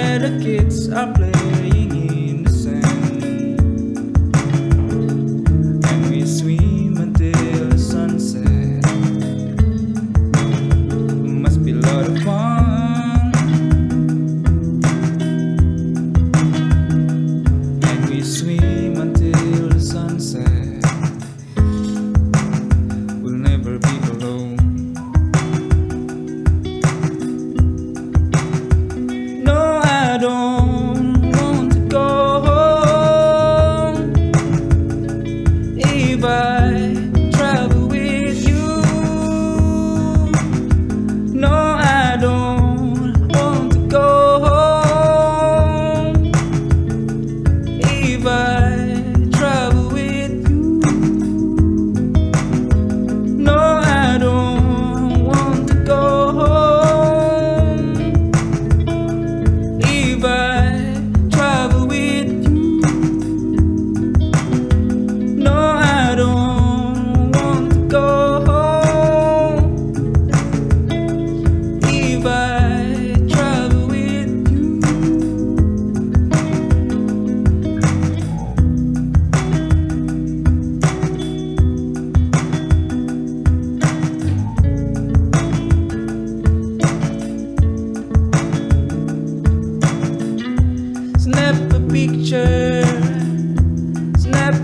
where the kids are playing in the sand, and we swim until the sunset. Must be a lot of fun, and we swim until the sunset. We'll never be alone. No, I don't want to go home. If I travel with you, no, I don't want to go home. If I travel with you, no, I don't want to go home. If I travel with you, no, I don't want to go home. If I travel with you. Snap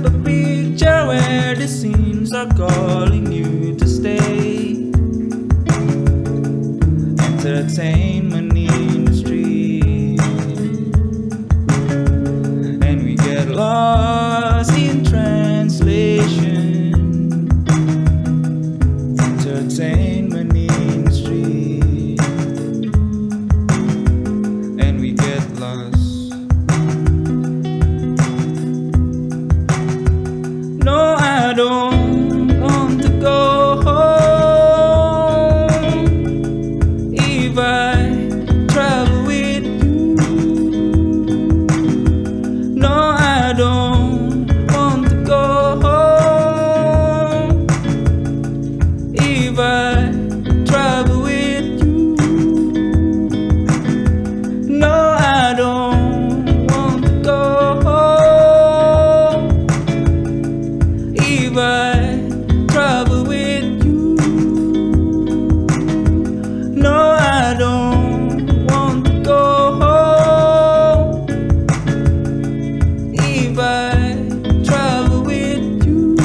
a picture where the scenes are calling you to stay. Entertainment industry, and we get lost in translation. Entertainment industry, and we get lost. No, I don't want to go home. If I travel with you, no, I don't want to go home. If I travel with you, no, I don't want to go home. If I travel with you, no, I don't want to go home. If I travel with you,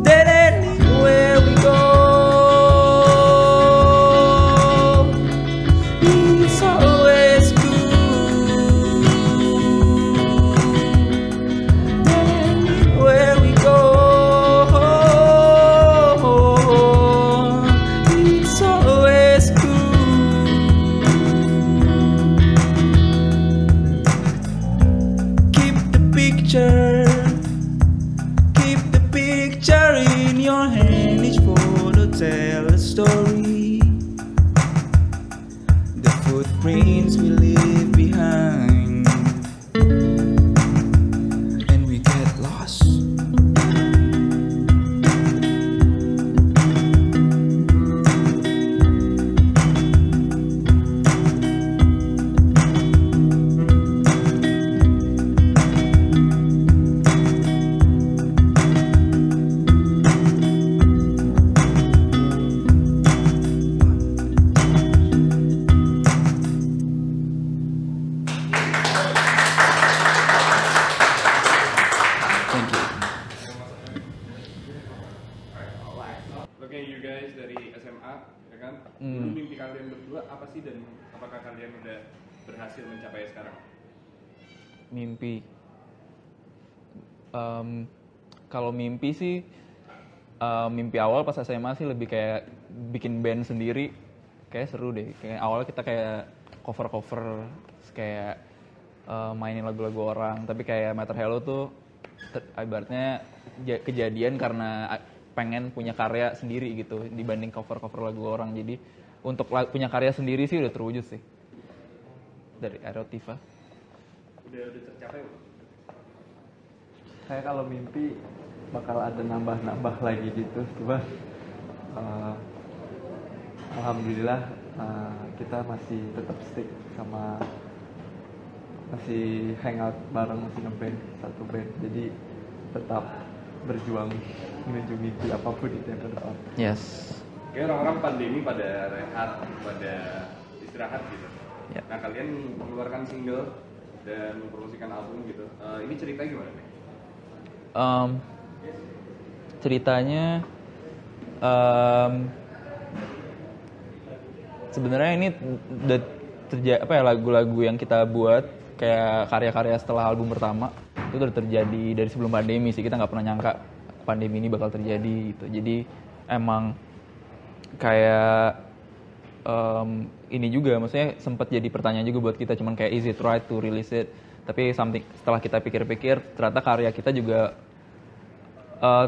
then anywhere we go, it's always good. Where we go, it's always good. Keep the picture in your hand. Each photo tell a story. The footprints we leave behind, and we get lost. Thank you. Oke, you guys dari SMA, ya kan? Dulu mimpi kalian berdua apa sih, dan apakah kalian udah berhasil mencapai sekarang? Mimpi. Kalau mimpi sih, mimpi awal pas SMA sih lebih kayak bikin band sendiri. Kayak seru deh. Kayak awalnya kita kayak cover-cover, kayak mainin lagu-lagu orang. Tapi kayak Matter Hello tuh ibaratnya kejadian karena pengen punya karya sendiri gitu dibanding cover-cover lagu orang. Jadi untuk punya karya sendiri sih udah terwujud sih dari Aerotiva. Udah tercapai belum? Saya kalau mimpi bakal ada nambah-nambah lagi gitu, coba alhamdulillah kita masih tetap stick sama, masih hangout bareng, masih ngeband satu band, jadi tetap berjuang menuju mimpi apapun itu yang ke depan. Yes. Kayak orang-orang pandemi pada rehat, pada istirahat gitu. Yep. Nah kalian mengeluarkan single dan mempromosikan album gitu. Ini ceritanya gimana nih? Ceritanya sebenarnya ini lagu-lagu yang kita buat kayak karya-karya setelah album pertama itu udah terjadi dari sebelum pandemi sih. Kita nggak pernah nyangka pandemi ini bakal terjadi gitu. Jadi emang kayak ini juga maksudnya sempat jadi pertanyaan juga buat kita, cuman kayak is it right to release it, tapi setelah kita pikir-pikir ternyata karya kita juga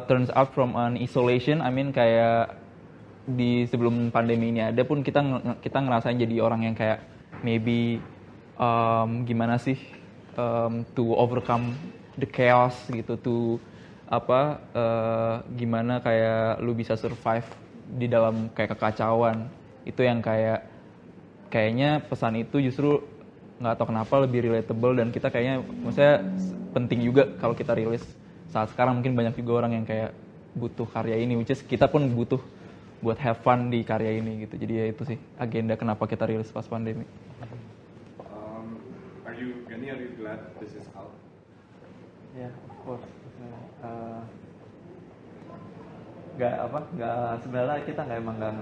turns out from an isolation. I mean kayak di sebelum pandemi ini ada pun kita ngerasain jadi orang yang kayak maybe gimana sih to overcome the chaos gitu, to gimana kayak lu bisa survive di dalam kayak kekacauan. Itu yang kayaknya pesan itu justru nggak tahu kenapa lebih relatable, dan kita kayaknya maksudnya penting juga kalau kita rilis saat sekarang. Mungkin banyak juga orang yang kayak butuh karya ini, which is kita pun butuh buat have fun di karya ini gitu. Jadi ya itu sih agenda kenapa kita rilis pas pandemi. Are you glad this is out? Yeah, of course. Sebenarnya kita emang nggak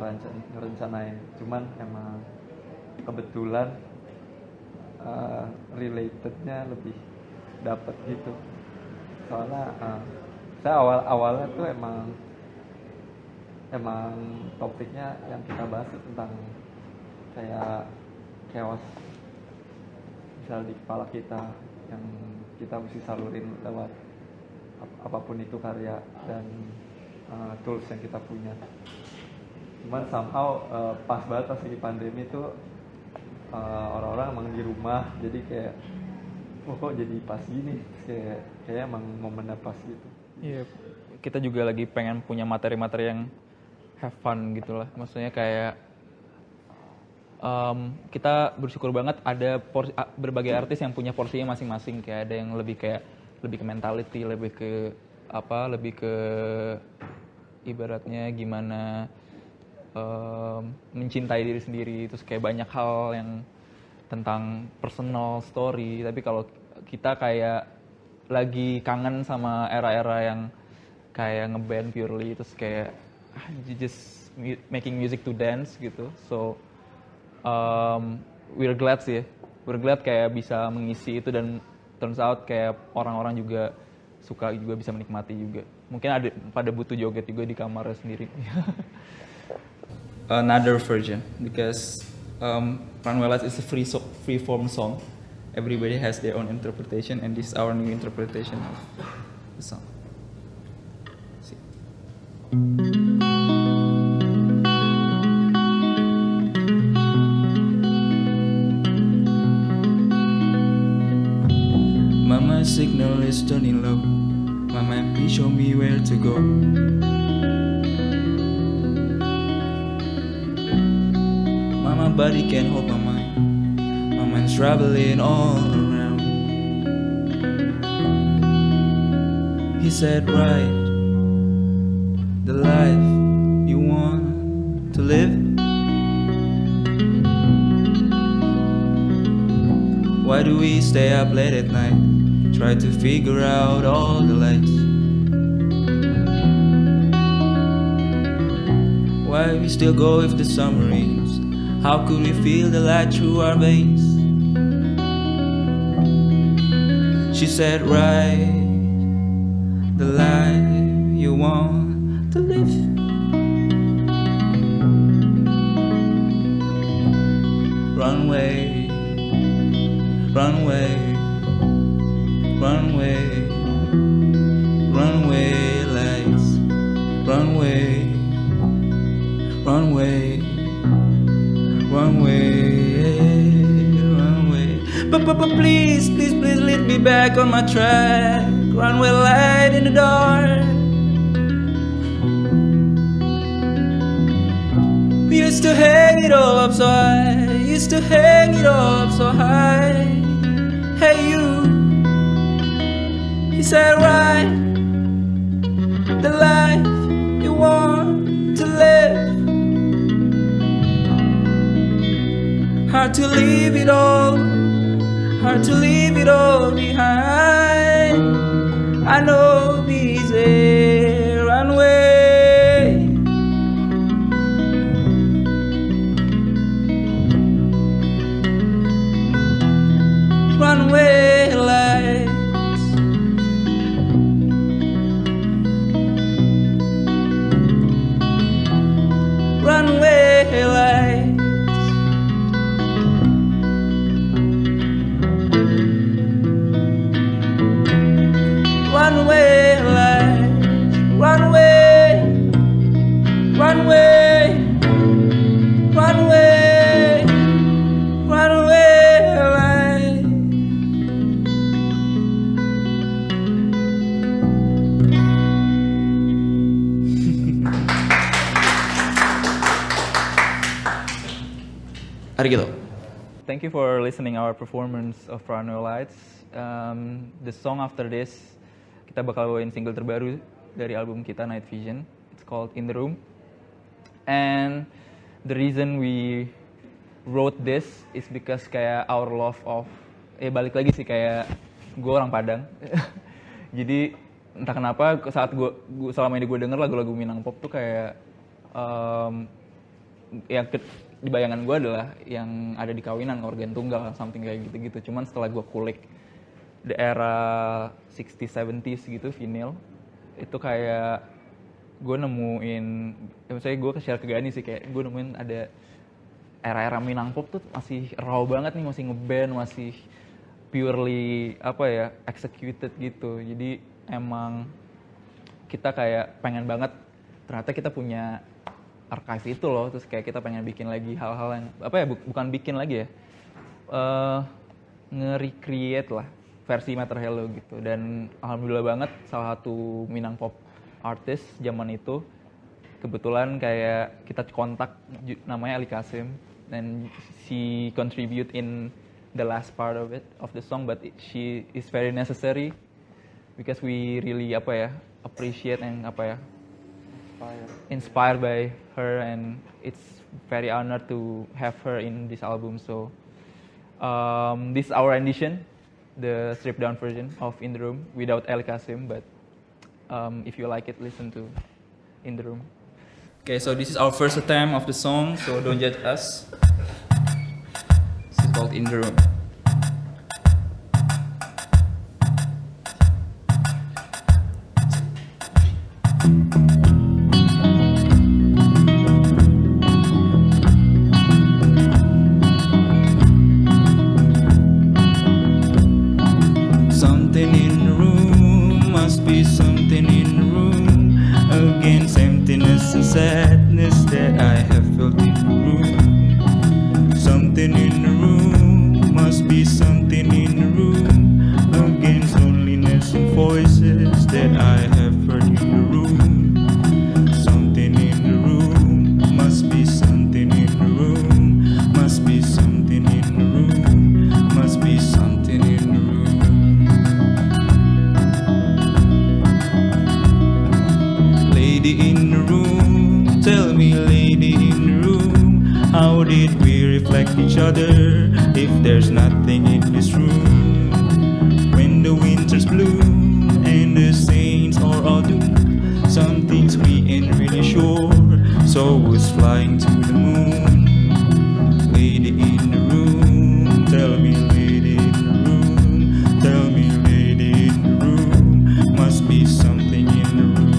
ngerencanain, cuman emang kebetulan relatednya lebih dapet gitu. Soalnya saya awalnya tuh emang topiknya yang kita bahas itu tentang kayak chaos misal di kepala kita yang kita mesti salurin lewat apapun itu karya dan tools yang kita punya. Cuman somehow pas banget pas lagi pandemi tuh orang-orang emang di rumah, jadi kayak kok jadi pas gini, kayak emang momennya pas gitu. Iya, kita juga lagi pengen punya materi-materi yang have fun gitu lah. Maksudnya kayak kita bersyukur banget ada berbagai artis yang punya porsinya masing-masing. Kayak ada yang lebih ke mentality, lebih ke ibaratnya gimana mencintai diri sendiri. Terus kayak banyak hal yang tentang personal story. Tapi kalau kita kayak lagi kangen sama era-era yang kayak ngeband purely, terus kayak just making music to dance gitu. So we're glad kayak bisa mengisi itu, dan turns out kayak orang-orang juga suka juga, bisa menikmati juga. Mungkin ada pada butuh joget juga di kamarnya sendiri. Another version because Runway Lights is a free form song. Everybody has their own interpretation, and this is our new interpretation of the song. See. Mama signal is turning low. Mama, please show me where to go. Mama body can't hold my mind. My mind's traveling all around. He said, write the life you want to live. Why do we stay up late at night? Try to figure out all the lights. Why we still go if the summer rains? How could we feel the light through our veins? She said, write the life you want to live. Runway, runway, runway, runway lights, runway, runway, runway, runway. But please lead me back on my track. Runway light in the dark. We used to hang it all up so high, used to hang it all up so high. Hey you, he said right, the life you want to live. Hard to leave it all, hard to leave it all behind. I know easy, run away. Runway lights, runway lights, runway lights, runway, runway, runway, runway lights. Arigato. Thank you for listening our performance of Runway Lights. The song after this, kita bakal bawain single terbaru dari album kita Night Vision. It's called In the Room. And the reason we wrote this is because kayak our love of, balik lagi sih kayak gue orang Padang. Jadi entah kenapa saat selama ini gue denger lagu-lagu Minang Pop tuh kayak yang di bayangan gue adalah yang ada di kawinan, organ tunggal, something kayak gitu-gitu. Cuman setelah gue kulik the era 60s, 70s gitu, vinyl, itu kayak gue nemuin, misalnya gue share ke Gani sih, kayak gue nemuin ada era-era Minang Pop tuh masih raw banget nih, masih ngeband, masih purely executed gitu. Jadi emang kita kayak pengen banget, ternyata kita punya archive itu loh, terus kayak kita pengen bikin lagi hal-hal yang bukan bikin lagi ya, nge-recreate lah versi Matter Hello gitu. Dan alhamdulillah banget salah satu Minang Pop artist zaman itu kebetulan kayak kita kontak, namanya Ali Kasim, dan she contribute in the last part of the song, but she is very necessary because we really appreciate and inspired by her, and it's very honored to have her in this album. So this is our rendition, the stripped down version of In the Room without El Kasim, but if you like it, listen to In the Room. Okay, so this is our first attempt of the song, so don't judge us. This is called In the Room. Sadness that I have felt in the room. Something in the room, must be something in the room. Against loneliness and voices that I have heard in the room. Something in the room, must be something in the room. Must be something in the room. Must be something in the room. Lady in the room, tell me, lady in the room, how did we reflect each other if there's nothing in this room? When the winters bloom and the saints are all doomed, some things we ain't really sure, so who's flying to the moon? Lady in the room, tell me, lady in the room, tell me, lady in the room, must be something in the room.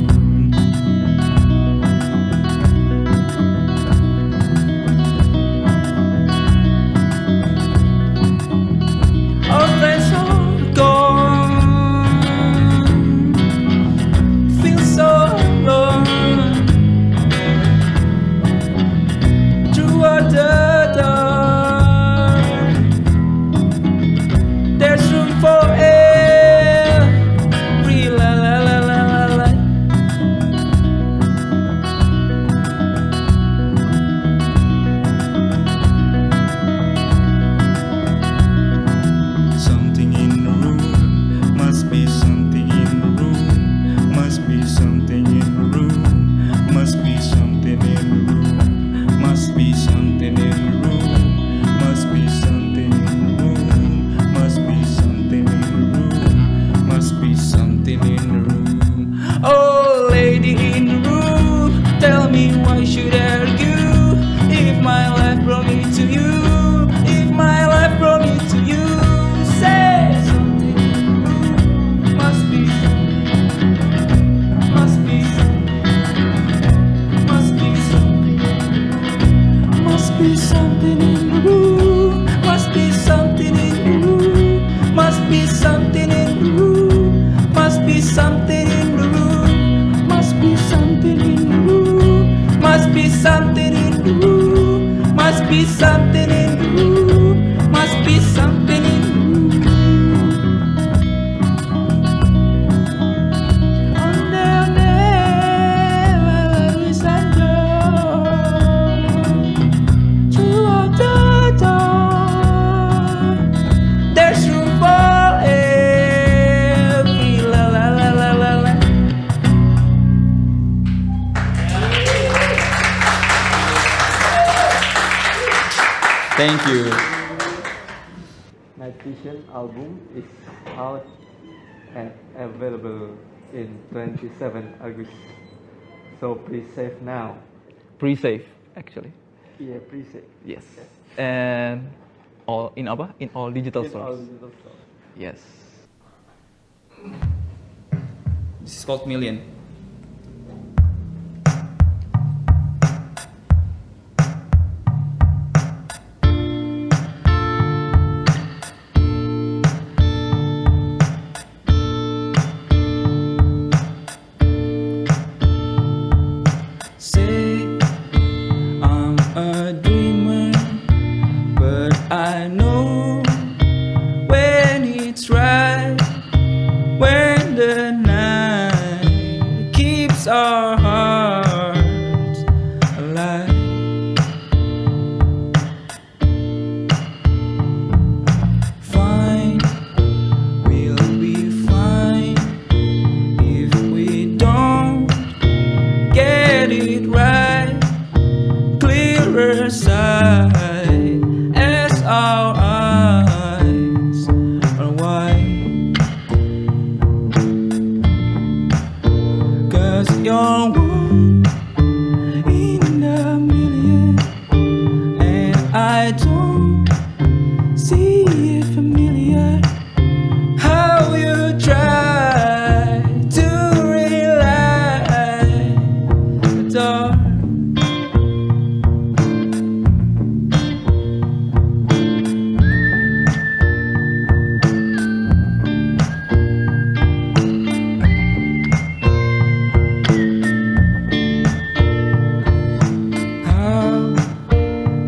be something in the room. Must be something in the room. Must be something in the room. Must be something in the room. Must be something in the room. Must be something in the room. Must be something in the room. Must be something in the room. There's room for every la la la la la la. Thank you. Night Vision album is out and available in 27 August. So please save now. Pre-save actually. Yeah, please save. Yes. And all in apa? In all digital In all stores. digital stores. Yes. This is called Million. Say I'm a dreamer, but I know when it's right, when the night keeps our hearts alive. Fine, we'll be fine if we don't get it right. Clearer sight as our eyes are wide. 'Cause you're one in a million, and I don't see it familiar. How you try to relight the dark. How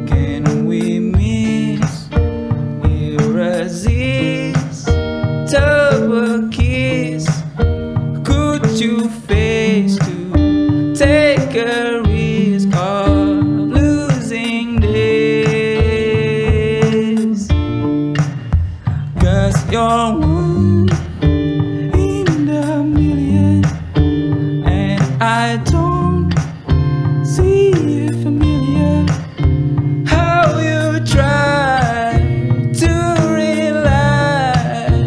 can we miss irresistible kiss? Could you face to take a risk of losing this? 'Cause you're one in a million, and I don't see it familiar. How you try to relight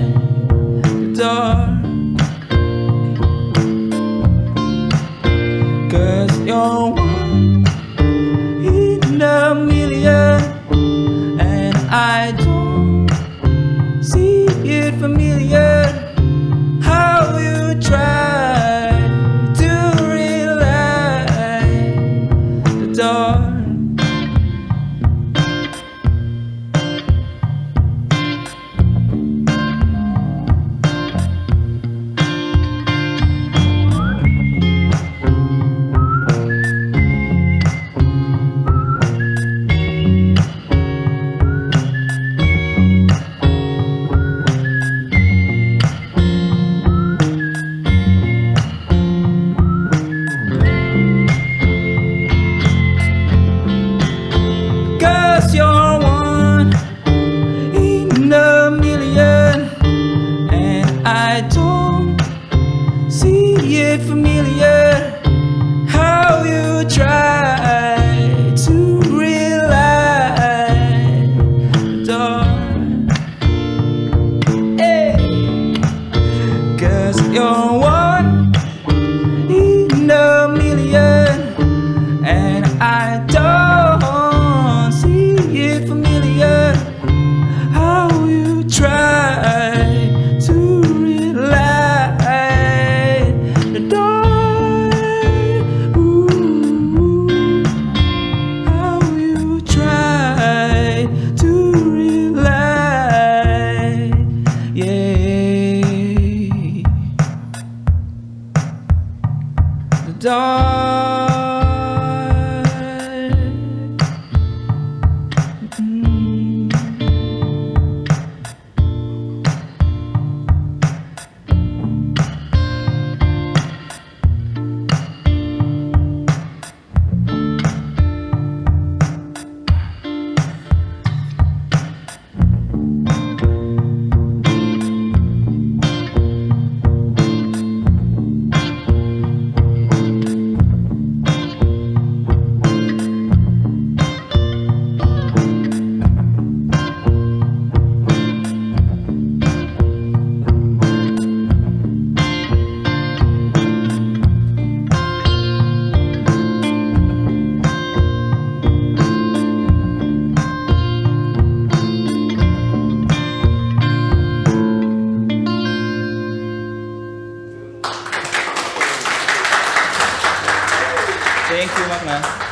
the dark. 'Cause you're one in a million, and I don't see it familiar. How you try to relight the dark. Thank you Magna.